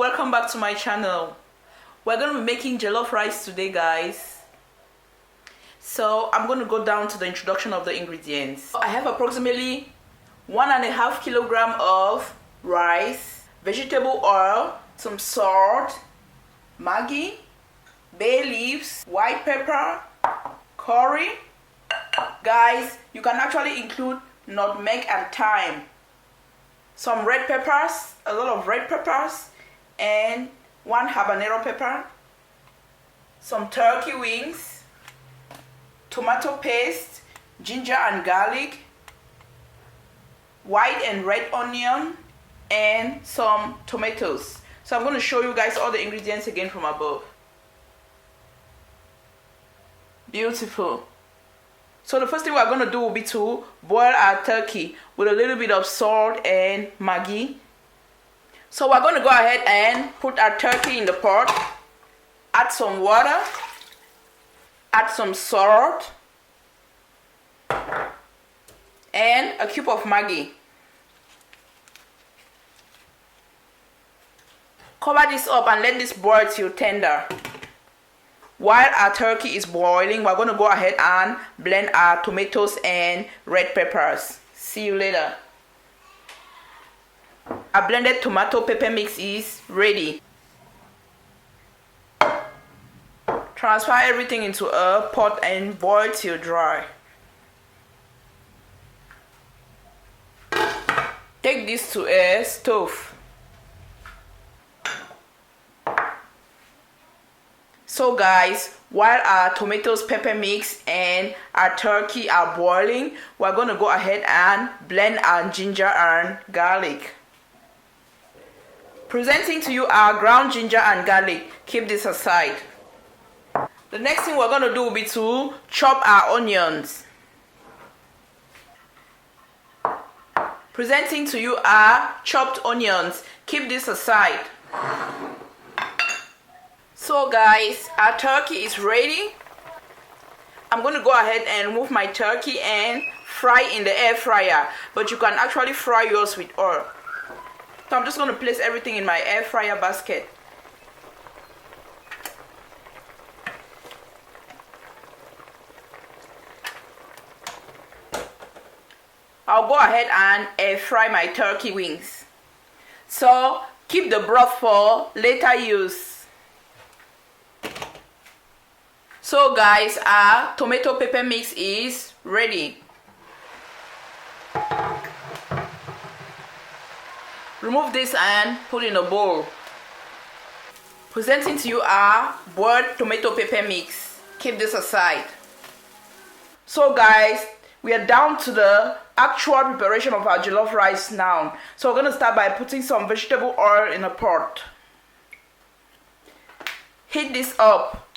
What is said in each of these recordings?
welcome back to my channel. We're going to be making jollof rice today, guys. So I'm going to go down to the introduction of the ingredients. I have approximately 1.5 kilogram of rice, vegetable oil, some salt, Maggi, bay leaves, white pepper, curry. Guys, you can actually include nutmeg and thyme, some red peppers, a lot of red peppers, and 1 habanero pepper, some turkey wings, tomato paste, ginger and garlic, white and red onion, and some tomatoes. So I'm going to show you guys all the ingredients again from above. Beautiful. So the first thing we're going to do will be to boil our turkey with a little bit of salt and Maggi. So we're going to go ahead and put our turkey in the pot, add some water, add some salt, and a cube of Maggi. Cover this up and let this boil till tender. While our turkey is boiling, we're going to go ahead and blend our tomatoes and red peppers. See you later. Our blended tomato pepper mix is ready. Transfer everything into a pot and boil till dry. Take this to a stove. So guys, while our tomatoes, pepper mix and our turkey are boiling, we're going to go ahead and blend our ginger and garlic. Presenting to you our ground ginger and garlic. Keep this aside. The next thing we're going to do will be to chop our onions. Presenting to you our chopped onions. Keep this aside. So guys, our turkey is ready. I'm going to go ahead and move my turkey and fry in the air fryer, but you can actually fry yours with oil. So I'm just going to place everything in my air fryer basket. I'll go ahead and air fry my turkey wings. So keep the broth for later use. So guys, our tomato pepper mix is ready. Remove this and put in a bowl. Presenting to you our boiled tomato pepper mix. Keep this aside. So guys, we are down to the actual preparation of our jollof rice now. So we're going to start by putting some vegetable oil in a pot. Heat this up.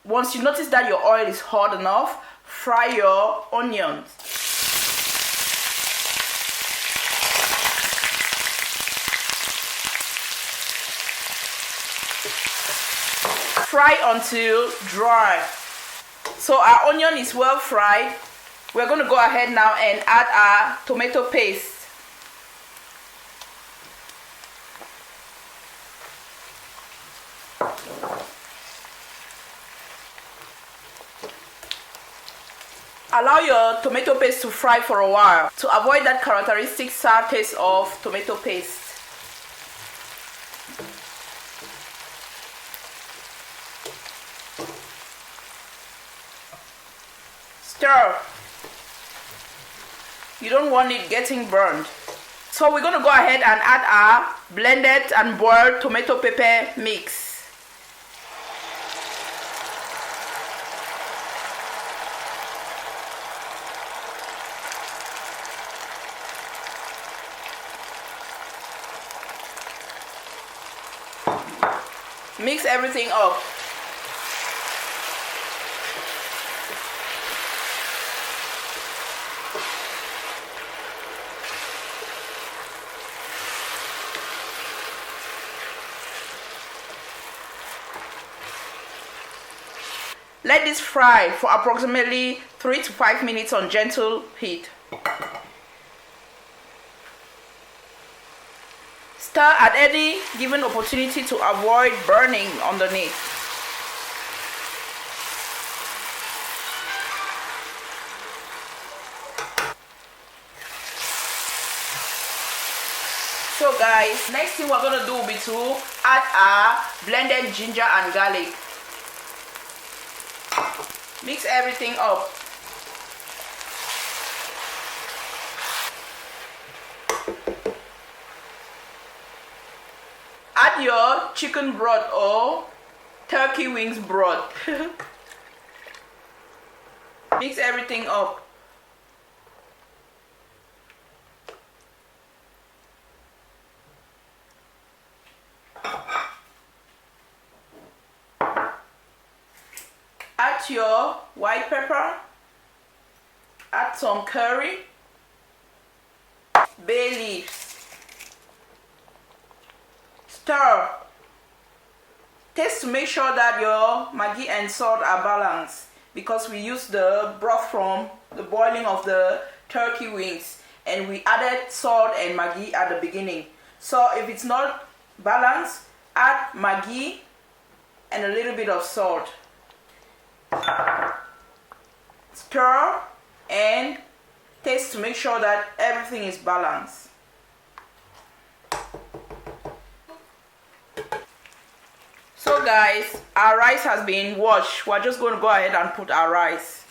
Once you notice that your oil is hot enough, fry your onions. Fry until dry. So our onion is well fried. We're going to go ahead now and add our tomato paste. Allow your tomato paste to fry for a while to avoid that characteristic sour taste of tomato paste. Stir. You don't want it getting burned. So we're going to go ahead and add our blended and boiled tomato pepper mix. Mix everything up. Let this fry for approximately 3 to 5 minutes on gentle heat. Stir at any given opportunity to avoid burning underneath. So guys, next thing we're gonna do will be to add our blended ginger and garlic. Mix everything up. Add your chicken broth or turkey wings broth. Mix everything up. Add your white pepper, add some curry, bay leaves, stir. Taste to make sure that your Maggi and salt are balanced, because we use the broth from the boiling of the turkey wings and we added salt and Maggi at the beginning. So if it's not balanced, add Maggi and a little bit of salt. Stir and taste to make sure that everything is balanced. So guys, our rice has been washed. We're just going to go ahead and put our rice.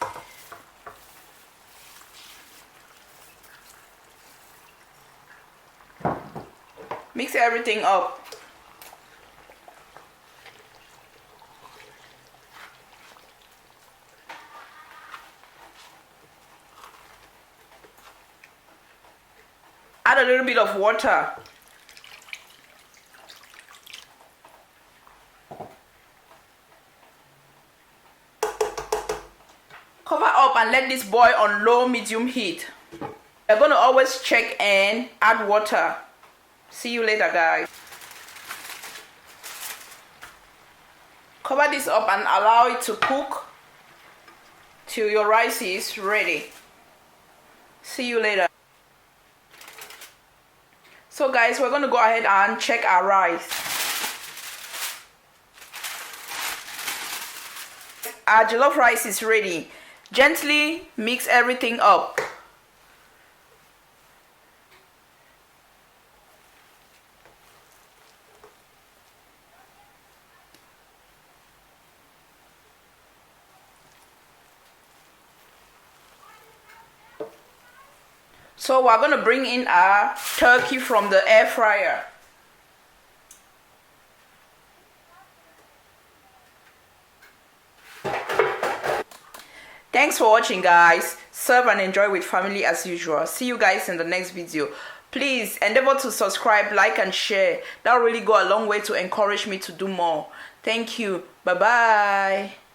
Mix everything up. Add a little bit of water. Cover up and let this boil on low medium heat. You're going to always check and add water. See you later, guys. Cover this up and allow it to cook till your rice is ready. See you later. So guys, we're going to go ahead and check our rice. Our jollof rice is ready. Gently mix everything up. So we're going to bring in our turkey from the air fryer. Thanks for watching, guys. Serve and enjoy with family as usual. See you guys in the next video. Please endeavor to subscribe, like and share. That will really go a long way to encourage me to do more. Thank you. Bye bye.